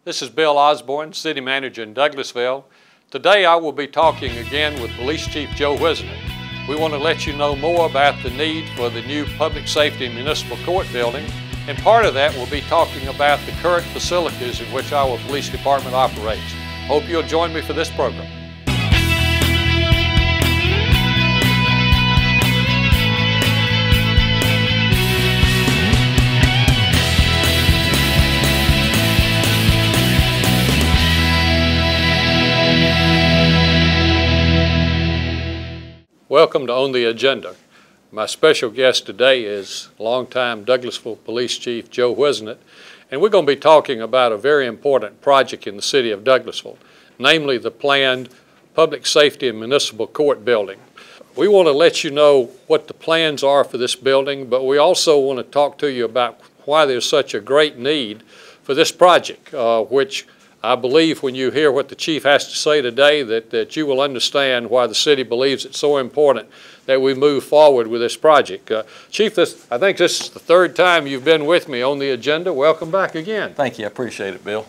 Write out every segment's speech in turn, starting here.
This is Bill Osborne, City Manager in Douglasville. Today I will be talking again with Police Chief Joe Whisenant. We want to let you know more about the need for the new Public Safety and Municipal Court building, and part of that will be talking about the current facilities in which our police department operates. Hope you'll join me for this program. Welcome to On the Agenda. My special guest today is longtime Douglasville Police Chief Joe Whisenant, and we're going to be talking about a very important project in the city of Douglasville, namely the planned Public Safety and Municipal Court building. We want to let you know what the plans are for this building, but we also want to talk to you about why there's such a great need for this project, which I believe when you hear what the Chief has to say today that you will understand why the city believes it's so important that we move forward with this project. Chief, I think this is the third time you've been with me on the agenda. Welcome back again. Thank you. I appreciate it, Bill.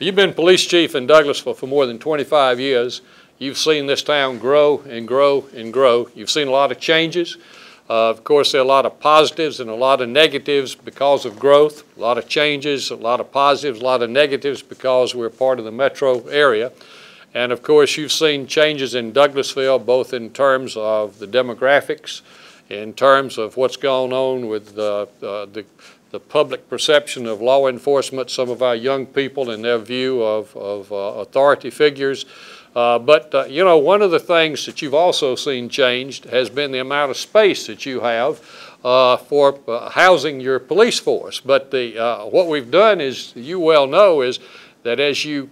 You've been police chief in Douglasville for more than 25 years. You've seen this town grow and grow and grow. You've seen a lot of changes. Of course, there are a lot of positives and a lot of negatives because of growth, a lot of changes, a lot of positives, a lot of negatives because we're part of the metro area. And of course, you've seen changes in Douglasville, both in terms of the demographics, in terms of what's going on with the public perception of law enforcement, some of our young people and their view of authority figures. You know, one of the things that you've also seen changed has been the amount of space that you have for housing your police force. But what we've done is, you well know, is that as you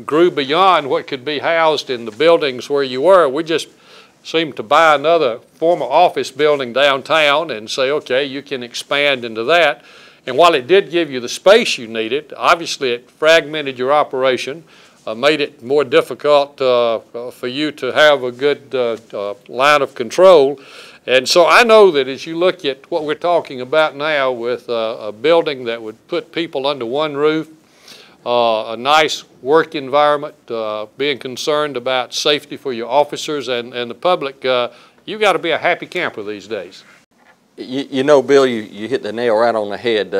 grew beyond what could be housed in the buildings where you were, we just seemed to buy another former office building downtown and say, okay, you can expand into that. And while it did give you the space you needed, obviously it fragmented your operation. Made it more difficult for you to have a good line of control. And so I know that as you look at what we're talking about now with a building that would put people under one roof, a nice work environment, being concerned about safety for your officers and the public, you've got to be a happy camper these days. You know, Bill, you hit the nail right on the head.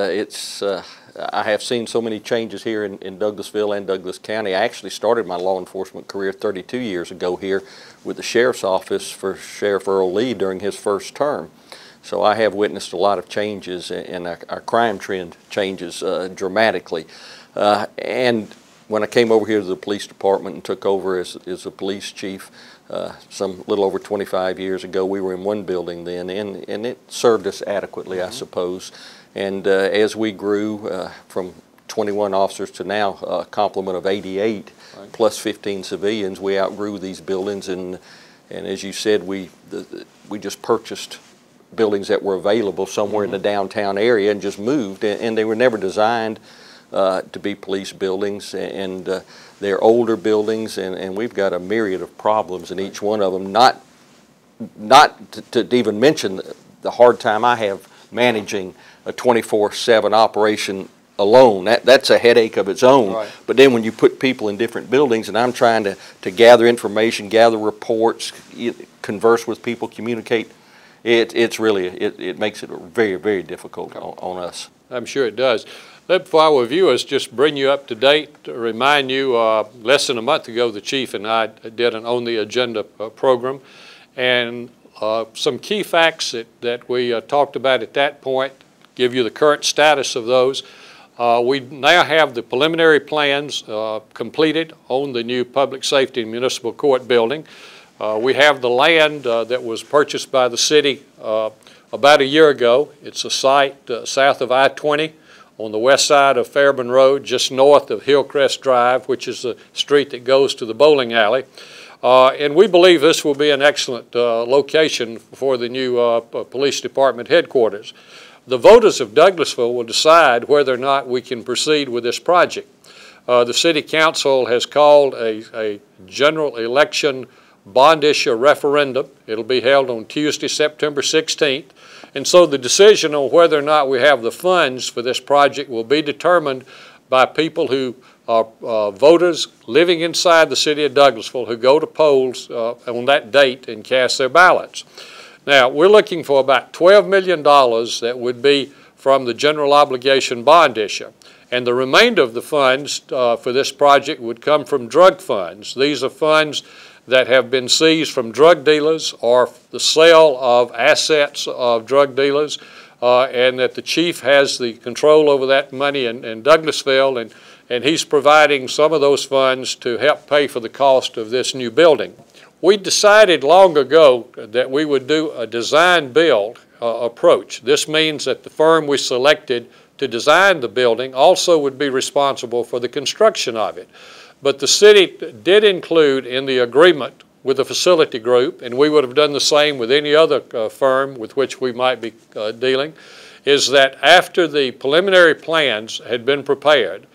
I have seen so many changes here in Douglasville and Douglas County. I actually started my law enforcement career 32 years ago here with the Sheriff's Office for Sheriff Earl Lee during his first term. So I have witnessed a lot of changes, and our crime trend changes dramatically. And when I came over here to the police department and took over as a police chief some little over 25 years ago, we were in one building then, and it served us adequately, I suppose. And as we grew from 21 officers to now a complement of 88 plus 15 civilians, we outgrew these buildings. And as you said, we just purchased buildings that were available somewhere in the downtown area and just moved. And they were never designed to be police buildings. And they're older buildings, and we've got a myriad of problems in each one of them. Not to even mention the hard time I have managing a 24/7 operation alone. That's a headache of its own. Right. But then when you put people in different buildings, and I'm trying to gather information, gather reports, converse with people, communicate, it makes it very, very difficult on us. I'm sure it does. For our viewers, just bring you up to date, to remind you, less than a month ago, the Chief and I did an On the Agenda program, and some key facts that we talked about at that point, give you the current status of those. We now have the preliminary plans completed on the new Public Safety and Municipal Court building. We have the land that was purchased by the city about a year ago. It's a site south of I-20 on the west side of Fairburn Road, just north of Hillcrest Drive, which is the street that goes to the bowling alley. And we believe this will be an excellent location for the new police department headquarters. The voters of Douglasville will decide whether or not we can proceed with this project. The City Council has called a general election bond issue referendum. It'll be held on Tuesday, September 16th. And so the decision on whether or not we have the funds for this project will be determined by people who are voters living inside the city of Douglasville who go to polls on that date and cast their ballots. Now, we're looking for about $12 million that would be from the general obligation bond issue. And the remainder of the funds for this project would come from drug funds. These are funds that have been seized from drug dealers or the sale of assets of drug dealers, and that the chief has the control over that money in Douglasville, and he's providing some of those funds to help pay for the cost of this new building. We decided long ago that we would do a design-build approach. This means that the firm we selected to design the building also would be responsible for the construction of it. But the city did include in the agreement with the facility group, and we would have done the same with any other firm with which we might be dealing, is that after the preliminary plans had been prepared,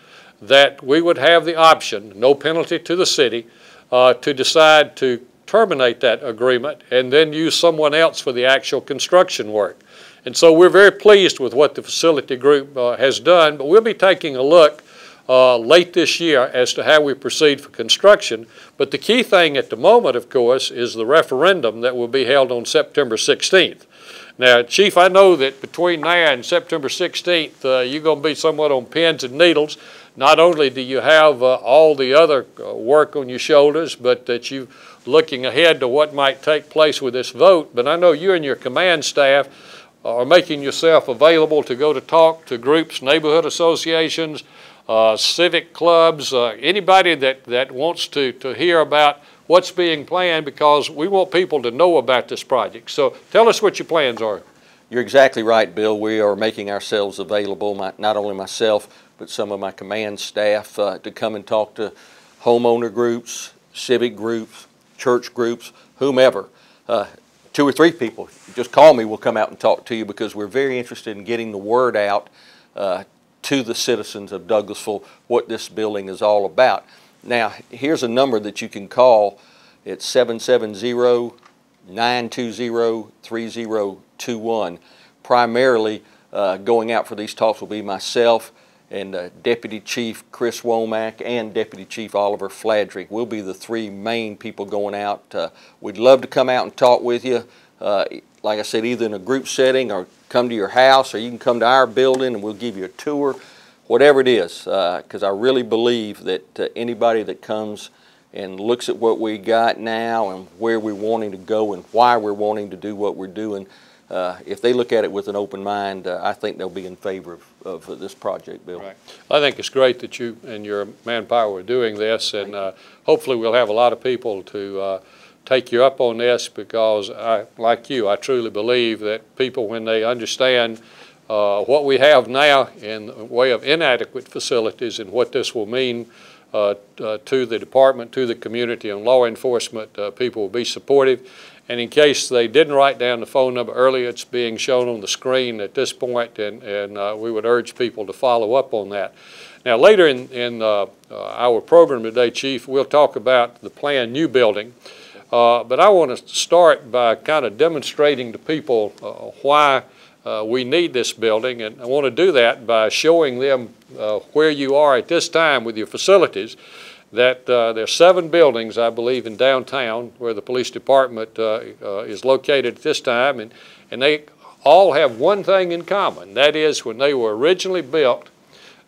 that we would have the option, no penalty to the city, to decide to terminate that agreement and then use someone else for the actual construction work. And so we're very pleased with what the facility group has done, but we'll be taking a look late this year as to how we proceed for construction. But the key thing at the moment, of course, is the referendum that will be held on September 16th. Now, Chief, I know that between now and September 16th, you're going to be somewhat on pins and needles. Not only do you have all the other work on your shoulders, but that you're looking ahead to what might take place with this vote. But I know you and your command staff are making yourself available to go to talk to groups, neighborhood associations, civic clubs, anybody that wants to hear about what's being planned, because we want people to know about this project. So tell us what your plans are. You're exactly right, Bill. We are making ourselves available, not only myself, but some of my command staff, to come and talk to homeowner groups, civic groups, church groups, whomever. 2 or 3 people, just call me, we'll come out and talk to you, because we're very interested in getting the word out to the citizens of Douglasville what this building is all about. Now, here's a number that you can call. It's 770-920-3021. Primarily going out for these talks will be myself and Deputy Chief Chris Womack and Deputy Chief Oliver Fladrick. We'll be the 3 main people going out. We'd love to come out and talk with you. Like I said, either in a group setting or come to your house, or you can come to our building and we'll give you a tour, whatever it is, because I really believe that anybody that comes and looks at what we got now and where we're wanting to go and why we're wanting to do what we're doing, if they look at it with an open mind, I think they'll be in favor of this project, Bill. Right. I think it's great that you and your manpower are doing this, and hopefully we'll have a lot of people to take you up on this, because like you, I truly believe that people, when they understand what we have now in the way of inadequate facilities and what this will mean to the department, to the community, and law enforcement, people will be supportive. And in case they didn't write down the phone number earlier, it's being shown on the screen at this point, and we would urge people to follow up on that. Now, later in our program today, Chief, we'll talk about the planned new building. But I want to start by kind of demonstrating to people why we need this building, and I want to do that by showing them where you are at this time with your facilities. That there are 7 buildings, I believe, in downtown where the police department is located at this time, and they all have one thing in common. That is, when they were originally built,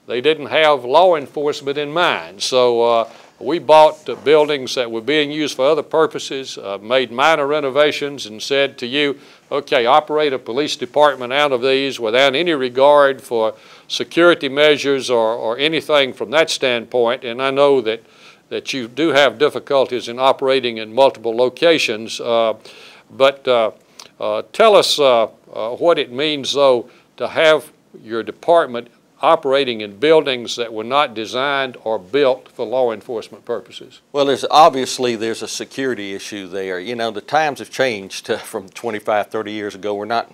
they didn't have law enforcement in mind. So we bought buildings that were being used for other purposes, made minor renovations, and said to you, okay, operate a police department out of these without any regard for security measures or anything from that standpoint. And I know that you do have difficulties in operating in multiple locations, but tell us what it means, though, to have your department operating in buildings that were not designed or built for law enforcement purposes. Well, there's a security issue there. You know, the times have changed from 25, 30 years ago. We're not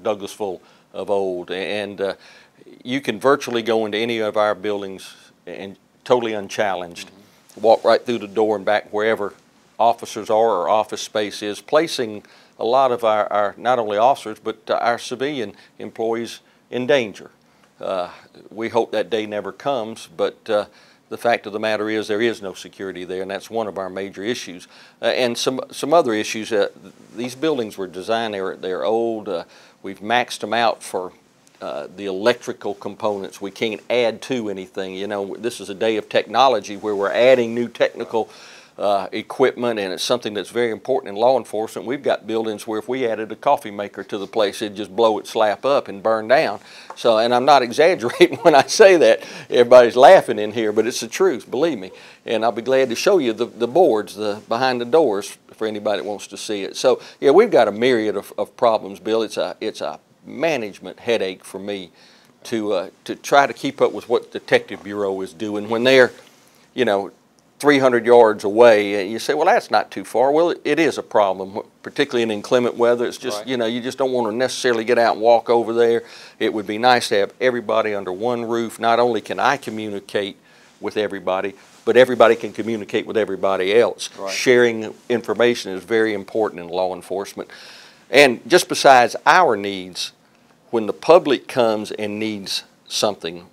Douglasville of old, and you can virtually go into any of our buildings and totally unchallenged, walk right through the door and back wherever officers are or office space is, placing a lot of our not only officers but our civilian employees in danger. We hope that day never comes, but the fact of the matter is there is no security there, and that's one of our major issues. And some other issues. These buildings were designed, they're old. We've maxed them out for the electrical components. We can't add to anything. You know, this is a day of technology where we're adding new technical equipment, and it's something that's very important in law enforcement. We've got buildings where if we added a coffee maker to the place, it'd just blow its slap up and burn down. So, and I'm not exaggerating when I say that. Everybody's laughing in here, but it's the truth, believe me. And I'll be glad to show you the boards, behind the doors, for anybody that wants to see it. So, yeah, we've got a myriad of problems, Bill. It's a management headache for me to try to keep up with what the Detective Bureau is doing when they're, you know, 300 yards away. You say, well, that's not too far. Well, it is a problem, particularly in inclement weather. It's just, right. You know, you just don't want to necessarily get out and walk over there. It would be nice to have everybody under one roof. Not only can I communicate with everybody, but everybody can communicate with everybody else. Right. Sharing information is very important in law enforcement. And just besides our needs, when the public comes and needs something,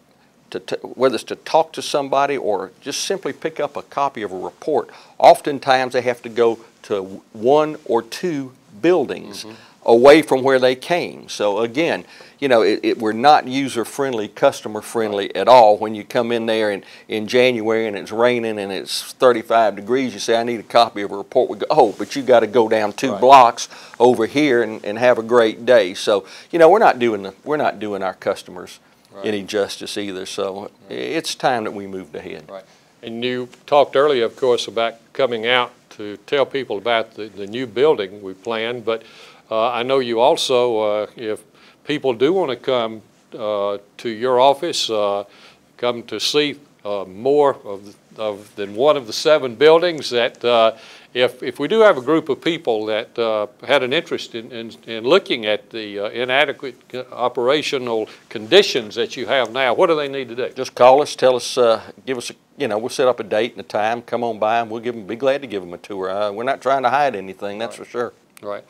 whether it's to talk to somebody or just simply pick up a copy of a report, oftentimes they have to go to one or two buildings away from where they came. So again, you know, we're not user-friendly, customer-friendly at all. When you come in there in January and it's raining and it's 35 degrees, you say, I need a copy of a report. We go, oh, but you got to go down two blocks over here and have a great day. So, you know, we're not doing our customers any justice either. So it's time that we moved ahead. Right. And you talked earlier, of course, about coming out to tell people about the new building we planned, but I know you also, if people do want to come to your office, come to see more than one of the 7 buildings, that if we do have a group of people that had an interest in looking at the inadequate operational conditions that you have now, what do they need to do? Just call us, tell us, give us, we'll set up a date and a time, come on by, and we'll be glad to give them a tour. We're not trying to hide anything, that's for sure. Right.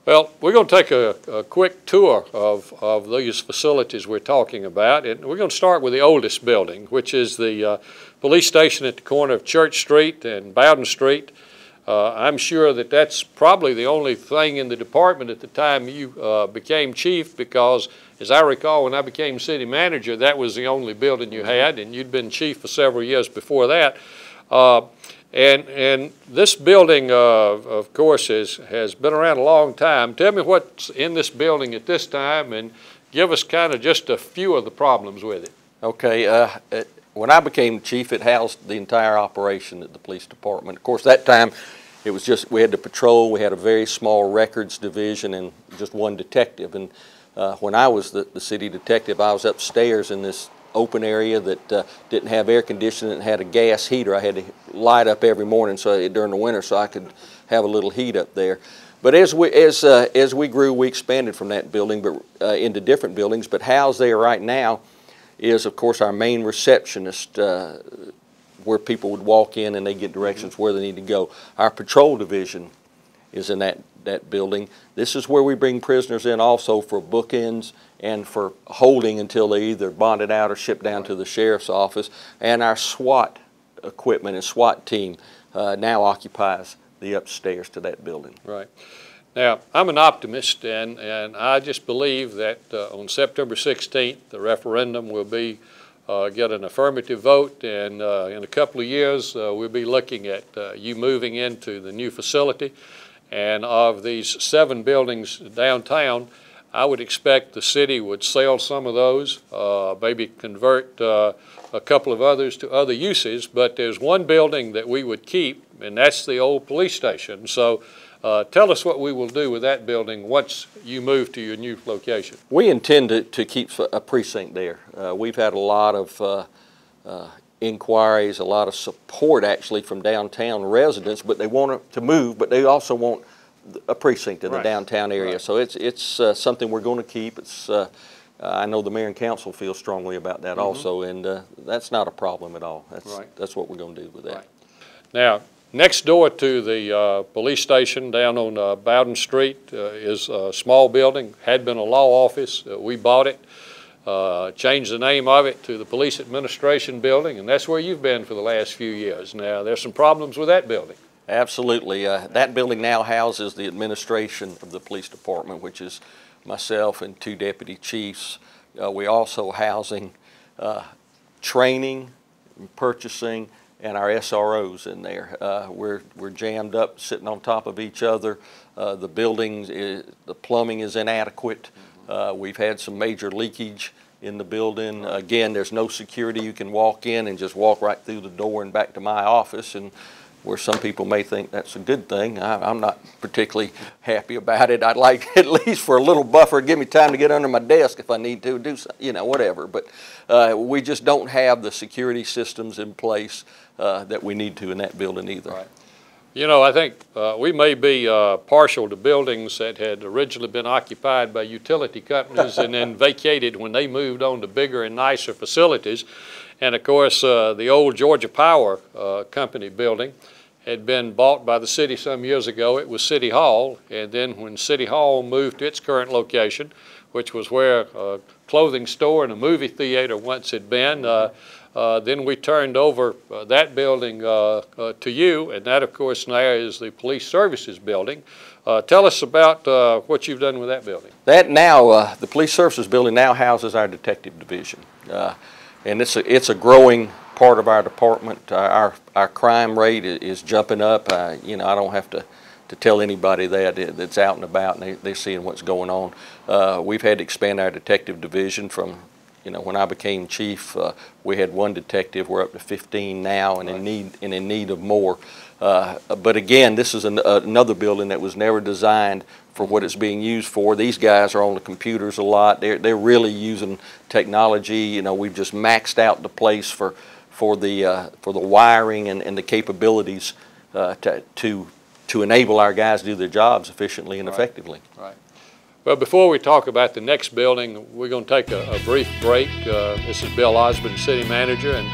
Well, we're going to take a quick tour of these facilities we're talking about, and we're going to start with the oldest building, which is the police station at the corner of Church Street and Bowden Street. I'm sure that that's probably the only thing in the department at the time you became chief, because as I recall, when I became city manager, that was the only building you had, and you'd been chief for several years before that. And this building, of course, has been around a long time. Tell me what's in this building at this time, and give us kind of just a few of the problems with it. Okay. When I became chief, it housed the entire operation at the police department. Of course, that time, it was just, we had the patrol, we had a very small records division, and just one detective. And when I was the city detective, I was upstairs in this open area that didn't have air conditioning and had a gas heater. I had to light up every morning during the winter so I could have a little heat up there. But as we grew, we expanded from that building into different buildings. But housed there right now is, of course, our main receptionist, where people would walk in and they get directions where they need to go. Our patrol division is in that building. This is where we bring prisoners in also for bookends and for holding until they either bonded out or shipped down to the sheriff's office. And our SWAT equipment and SWAT team now occupies the upstairs to that building. Right. Now, I'm an optimist, and I just believe that on September 16th, the referendum will get an affirmative vote, and in a couple of years, we'll be looking at you moving into the new facility. And of these 7 buildings downtown, I would expect the city would sell some of those, maybe convert a couple of others to other uses, but there's one building that we would keep, and that's the old police station. So tell us what we will do with that building once you move to your new location. We intend to keep a precinct there. We've had a lot of inquiries, a lot of support actually from downtown residents, but they want to move, but they also want a precinct in the downtown area. So it's something we're going to keep. I know the mayor and council feel strongly about that also, and that's not a problem at all. That's what we're going to do with that. Right. Now, next door to the police station down on Bowden Street is a small building, had been a law office. We bought it. changed the name of it to the Police Administration Building, and that's where you've been for the last few years. Now, there's some problems with that building. Absolutely. That building now houses the administration of the police department, which is myself and 2 deputy chiefs. We also housing training, purchasing, and our SROs in there. We're jammed up, sitting on top of each other. The buildings, the plumbing is inadequate. We've had some major leakage in the building. Again, there's no security. You can walk in and just walk right through the door and back to my office, and where some people may think that's a good thing, I'm not particularly happy about it. I'd like at least for a little buffer, give me time to get under my desk if I need to do something, you know, whatever. But we just don't have the security systems in place that we need to in that building either. Right. You know, I think we may be partial to buildings that had originally been occupied by utility companies and then vacated when they moved on to bigger and nicer facilities. And of course, the old Georgia Power Company building had been bought by the city some years ago. It was City Hall, and then when City Hall moved to its current location, which was where a clothing store and a movie theater once had been, then we turned over that building to you, and that, of course, now is the Police Services Building. Tell us about what you've done with that building. That now, the Police Services Building now houses our detective division. And it's a growing part of our department. Our crime rate is jumping up. You know, I don't have to tell anybody that's out and about and they're seeing what's going on. We've had to expand our detective division from, you know, when I became chief, we had 1 detective. We're up to 15 now, and in need of more. But again, this is another building that was never designed for what it's being used for. These guys are on the computers a lot. They're really using technology. You know, we've just maxed out the place for the wiring and the capabilities to enable our guys to do their jobs efficiently and effectively. Right. Well, before we talk about the next building, we're going to take a brief break. This is Bill Osborne, City Manager, and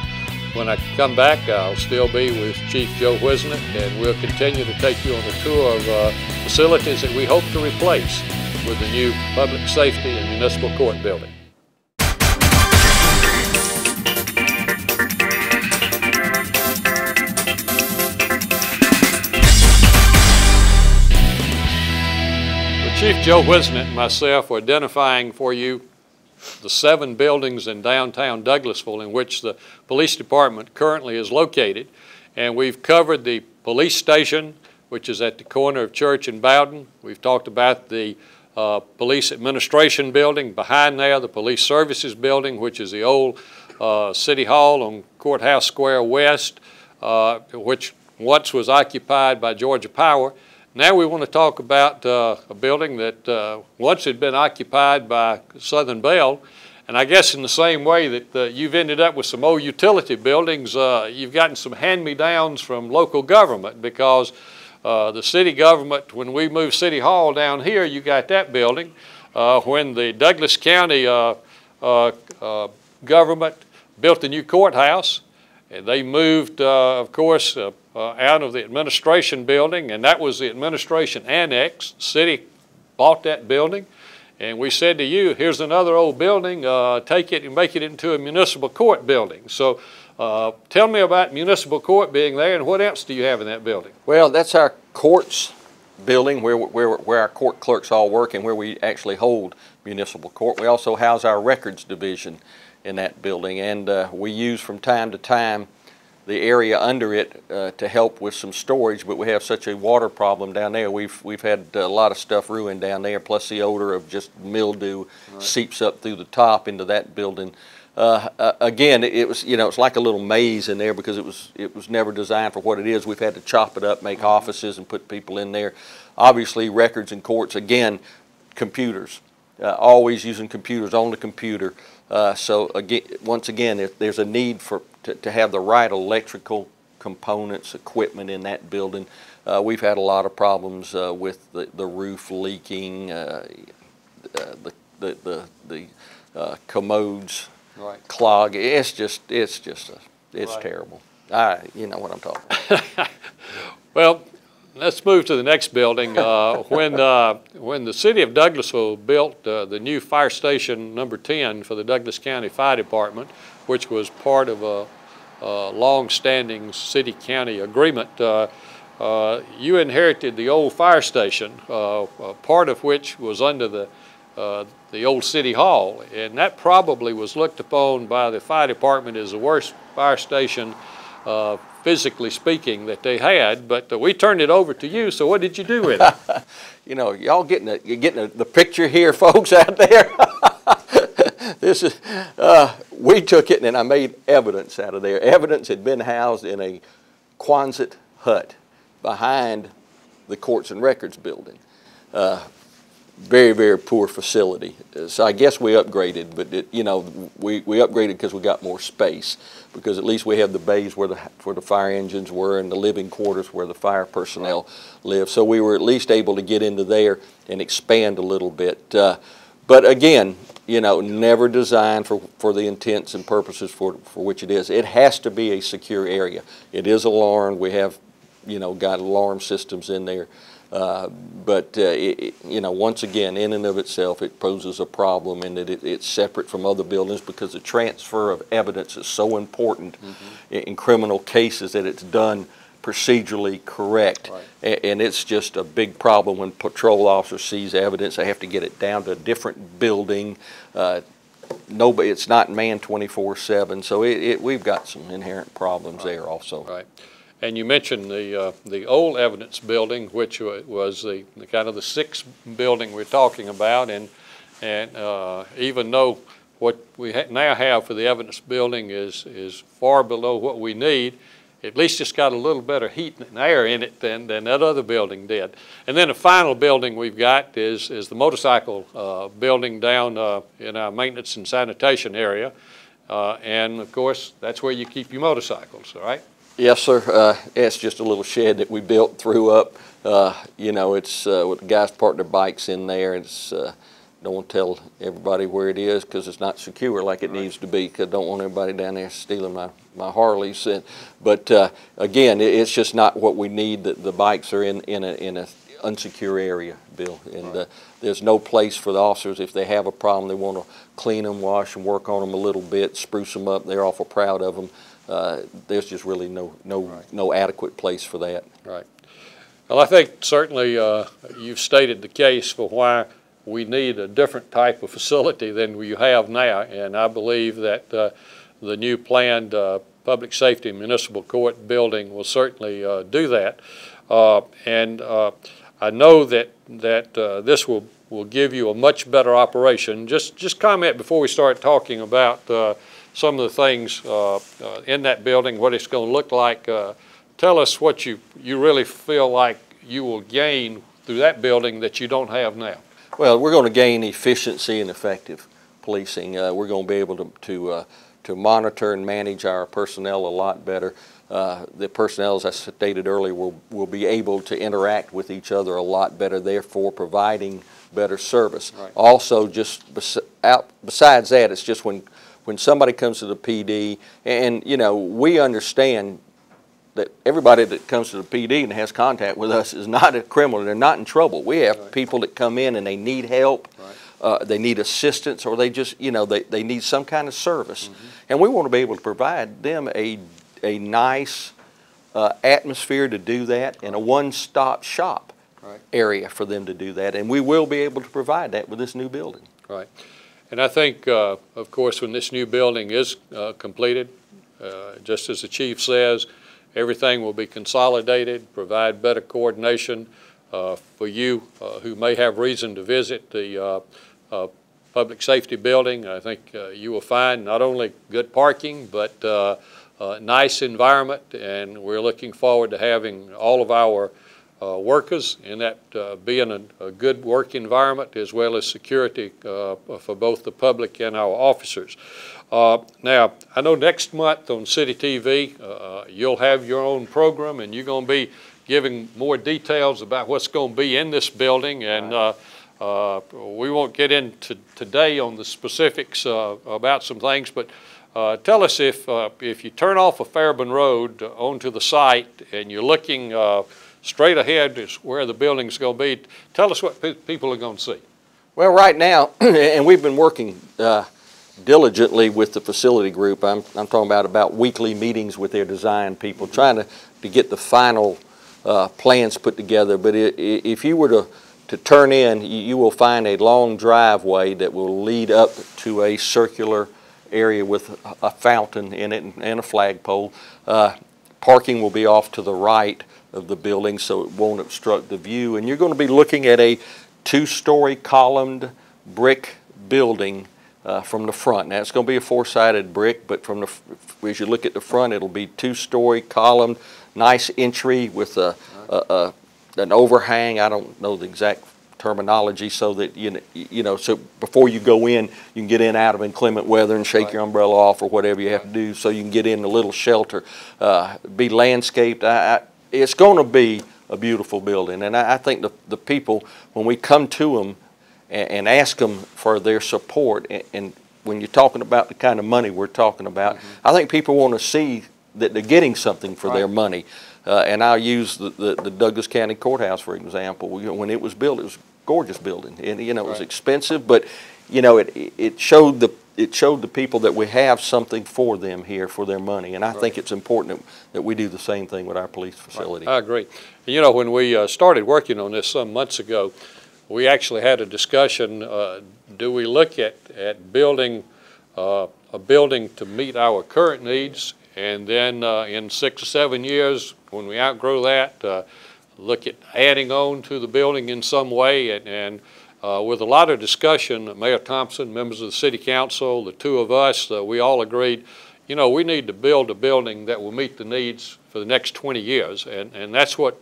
when I come back, I'll still be with Chief Joe Whisenant, and we'll continue to take you on a tour of facilities that we hope to replace with the new Public Safety and Municipal Court building. Chief Joe Whisenant and myself are identifying for you the 7 buildings in downtown Douglasville in which the police department currently is located. And we've covered the police station, which is at the corner of Church and Bowden. We've talked about the Police Administration Building. Behind there, the Police Services Building, which is the old City Hall on Courthouse Square West, which once was occupied by Georgia Power. Now we want to talk about a building that once had been occupied by Southern Bell, and I guess in the same way that you've ended up with some old utility buildings, you've gotten some hand-me-downs from local government, because the city government, when we moved City Hall down here, you got that building. When the Douglas County government built the new courthouse, and they moved, of course, out of the administration building, and that was the administration annex. The city bought that building, and we said to you, here's another old building, take it and make it into a municipal court building. So tell me about municipal court being there, and what else do you have in that building? Well, that's our courts building where our court clerks all work and where we actually hold municipal court. We also house our records division in that building, and we use from time to time the area under it to help with some storage, but we have such a water problem down there. We've had a lot of stuff ruined down there, plus the odor of just mildew seeps up through the top into that building. Again, it was, you know, it's like a little maze in there because it was never designed for what it is. We've had to chop it up, make offices, and put people in there. Obviously, records and courts, again, computers. Always using computers on the computer. So again, once again, if there's a need to have the right electrical components, equipment in that building. We've had a lot of problems with the roof leaking, the commodes clog. It's right. terrible. You know what I'm talking about. Well, let's move to the next building. When the city of Douglasville built the new fire station number 10 for the Douglas County Fire Department, which was part of a long-standing city-county agreement, you inherited the old fire station, part of which was under the old city hall, and that probably was looked upon by the fire department as the worst fire station, physically speaking, that they had. But we turned it over to you. So what did you do with it? You know, y'all you're getting the picture here, folks out there. This is we took it and I made evidence out of there. Evidence had been housed in a Quonset hut behind the Courts and Records building. Very, very poor facility. So I guess we upgraded, but you know, we upgraded because we got more space, because at least we have the bays where the fire engines were and the living quarters where the fire personnel live. So we were at least able to get into there and expand a little bit. But again, you know, never designed for the intents and purposes for which it is. It has to be a secure area. It is alarmed. We have, you know, got alarm systems in there. But you know, once again, in and of itself, it poses a problem in that it's separate from other buildings, because the transfer of evidence is so important in criminal cases that it's done procedurally correct. Right. And it's just a big problem when patrol officers sees evidence. They have to get it down to a different building. Nobody, it's not manned 24/7, so we've got some inherent problems there also. Right. And you mentioned the old evidence building, which was the kind of the sixth building we're talking about, and even though what we now have for the evidence building is far below what we need, at least it's got a little better heat and air in it than that other building did. And then the final building we've got is the motorcycle building down in our maintenance and sanitation area, and of course that's where you keep your motorcycles, all right? Yes, sir. It's just a little shed that we built, threw up. You know, it's with the guys park their bikes in there. It's don't want to tell everybody where it is because it's not secure like it needs to be, because I don't want everybody down there stealing my Harleys. But again, it's just not what we need. The bikes are in a unsecure area, Bill, and there's no place for the officers if they have a problem. They want to clean them, wash them, work on them a little bit, spruce them up. They're awful proud of them. There's just really no adequate place for that. Right. Well, I think certainly you've stated the case for why we need a different type of facility than we have now, and I believe that the new planned public safety municipal court building will certainly do that. And I know that this will give you a much better operation. Just comment before we start talking about some of the things in that building, what it's going to look like. Tell us what you really feel like you will gain through that building that you don't have now. Well, we're going to gain efficiency and effective policing. We're going to be able to monitor and manage our personnel a lot better. The personnel, as I stated earlier, will be able to interact with each other a lot better, therefore providing better service. Right. Also, just besides that, it's just when somebody comes to the PD, and you know, we understand that everybody that comes to the PD and has contact with us is not a criminal. They're not in trouble. We have people that come in and they need help, they need assistance, or they just, you know, they need some kind of service. And we want to be able to provide them a nice atmosphere to do that, and a one-stop shop area for them to do that. And we will be able to provide that with this new building. Right. And I think, of course, when this new building is completed, just as the chief says, everything will be consolidated, provide better coordination for you who may have reason to visit the public safety building. I think you will find not only good parking, but nice environment, and we're looking forward to having all of our workers in that being a good work environment, as well as security for both the public and our officers. Now, I know next month on City TV, you'll have your own program, and you're going to be giving more details about what's going to be in this building, and we won't get into today on the specifics about some things, but tell us if you turn off of Fairburn Road onto the site and you're looking straight ahead is where the building's going to be. Tell us what people are going to see. Well, right now, and we've been working diligently with the facility group. I'm talking about weekly meetings with their design people, trying to get the final plans put together. But if you were to turn in, you will find a long driveway that will lead up to a circular area with a fountain in it and a flagpole. Parking will be off to the right of the building so it won't obstruct the view. And you're going to be looking at a 2-story columned brick building from the front. Now it's going to be a 4-sided brick, but as you look at the front, it'll be 2-story columned, nice entry with an overhang. I don't know the exact terminology, so that so before you go in, you can get in out of inclement weather and shake your umbrella off or whatever you have to do, so you can get in a little shelter. Be landscaped. It's going to be a beautiful building, and I think the people, when we come to them and ask them for their support, and when you're talking about the kind of money we're talking about, I think people want to see that they're getting something for their money. And I'll use the Douglas County Courthouse, for example. When it was built, it was a gorgeous building, and it was expensive, but it showed the people that we have something for them here for their money, and I think it's important that we do the same thing with our police facility. I agree. When we started working on this some months ago, we actually had a discussion. Do we look at building a building to meet our current needs, and then in 6 or 7 years, when we outgrow that, look at adding on to the building in some way? And with a lot of discussion, Mayor Thompson, members of the City Council, the two of us, we all agreed, we need to build a building that will meet the needs for the next 20 years. And that's what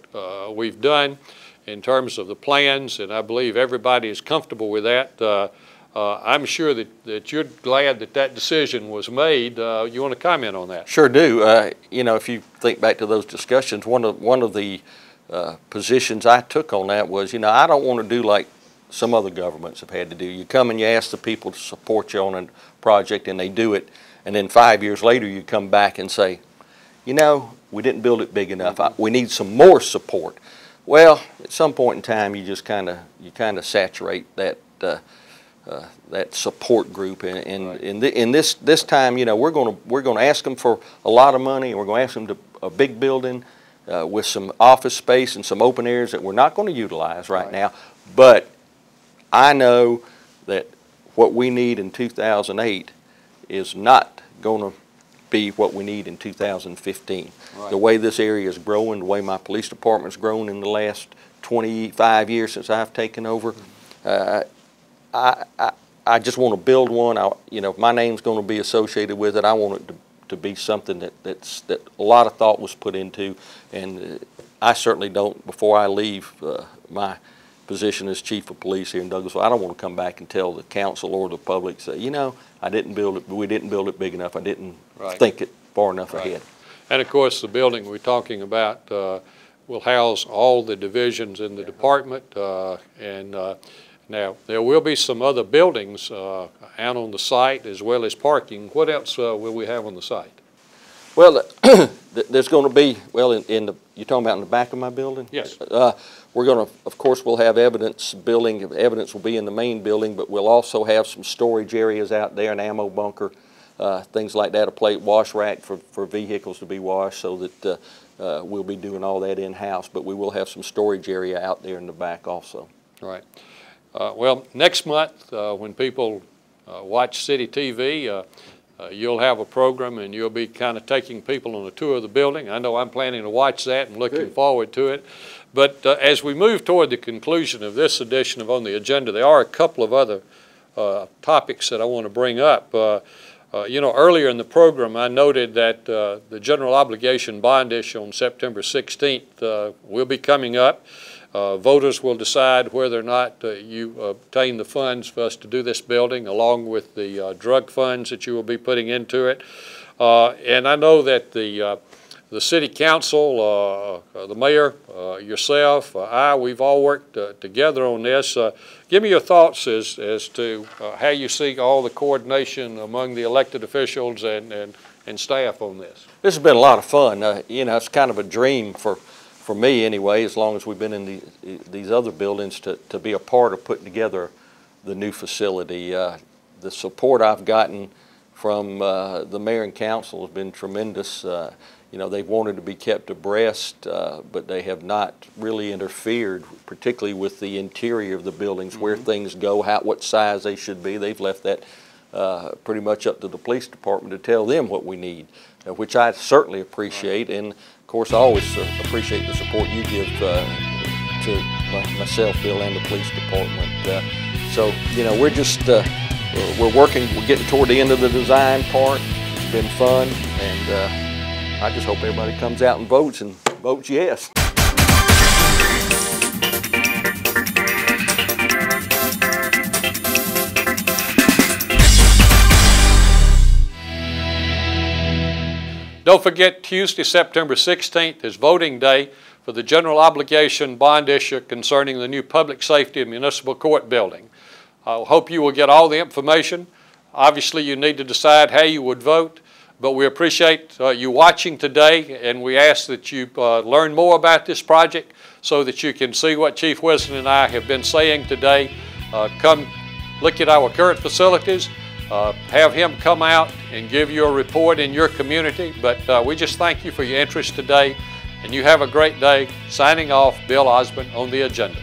we've done in terms of the plans, and I believe everybody is comfortable with that. I'm sure that you're glad that decision was made. You want to comment on that? Sure do. If you think back to those discussions, one of the positions I took on that was, I don't want to do like some other governments have had to do. You come and you ask the people to support you on a project, and they do it, and then 5 years later you come back and say, we didn't build it big enough. We need some more support. Well, at some point in time, you just kind of saturate that support group, and in this time, we're going to ask them for a lot of money, and we're going to ask them to a big building with some office space and some open areas that we're not going to utilize right now. But I know that what we need in 2008 is not going to be what we need in 2015. The way this area is growing, the way my police department's grown in the last 25 years since I've taken over, I just want to build one. My name's going to be associated with it. I want it to be something that a lot of thought was put into, and I certainly don't, before I leave my position as chief of police here in Douglasville, I don't want to come back and tell the council or the public, say, I didn't build it, we didn't build it big enough, I didn't think it far enough ahead. And of course, the building we're talking about will house all the divisions in the department, now, there will be some other buildings out on the site as well as parking. What else will we have on the site? Well, there's going to be, you're talking about in the back of my building? Yes. We're going to, of course, we'll have evidence will be in the main building, but we'll also have some storage areas out there, an ammo bunker, things like that, a plate wash rack for vehicles to be washed, so that we'll be doing all that in-house, but we will have some storage area out there in the back also. Right. Well, next month, when people watch City TV, you'll have a program, and you'll be kind of taking people on a tour of the building. I know I'm planning to watch that and looking forward to it. But as we move toward the conclusion of this edition of On the Agenda, there are a couple of other topics that I want to bring up. Earlier in the program, I noted that the general obligation bond issue on September 16th will be coming up. Voters will decide whether or not you obtain the funds for us to do this building, along with the drug funds that you will be putting into it. And I know that the City Council, the Mayor, yourself, we've all worked together on this. Give me your thoughts as to how you see all the coordination among the elected officials and staff on this. This has been a lot of fun. It's kind of a dream for for me anyway, as long as we've been in these other buildings, to be a part of putting together the new facility. The support I've gotten from the mayor and council has been tremendous. You know, they've wanted to be kept abreast, but they have not really interfered, particularly with the interior of the buildings, where things go, what size they should be. They've left that pretty much up to the police department to tell them what we need, which I certainly appreciate. And of course, I always appreciate the support you give to myself, Bill, and the police department. So, you know, we're just, we're working, we're getting toward the end of the design part. It's been fun, and I just hope everybody comes out and votes yes. Don't forget, Tuesday, September 16th is voting day for the general obligation bond issue concerning the new public safety and municipal court building. I hope you will get all the information. Obviously, you need to decide how you would vote, but we appreciate you watching today, and we ask that you learn more about this project so that you can see what Chief Wisdom and I have been saying today. Come look at our current facilities. Have him come out and give you a report in your community. But we just thank you for your interest today, and you have a great day. Signing off, Bill Osborne on The Agenda.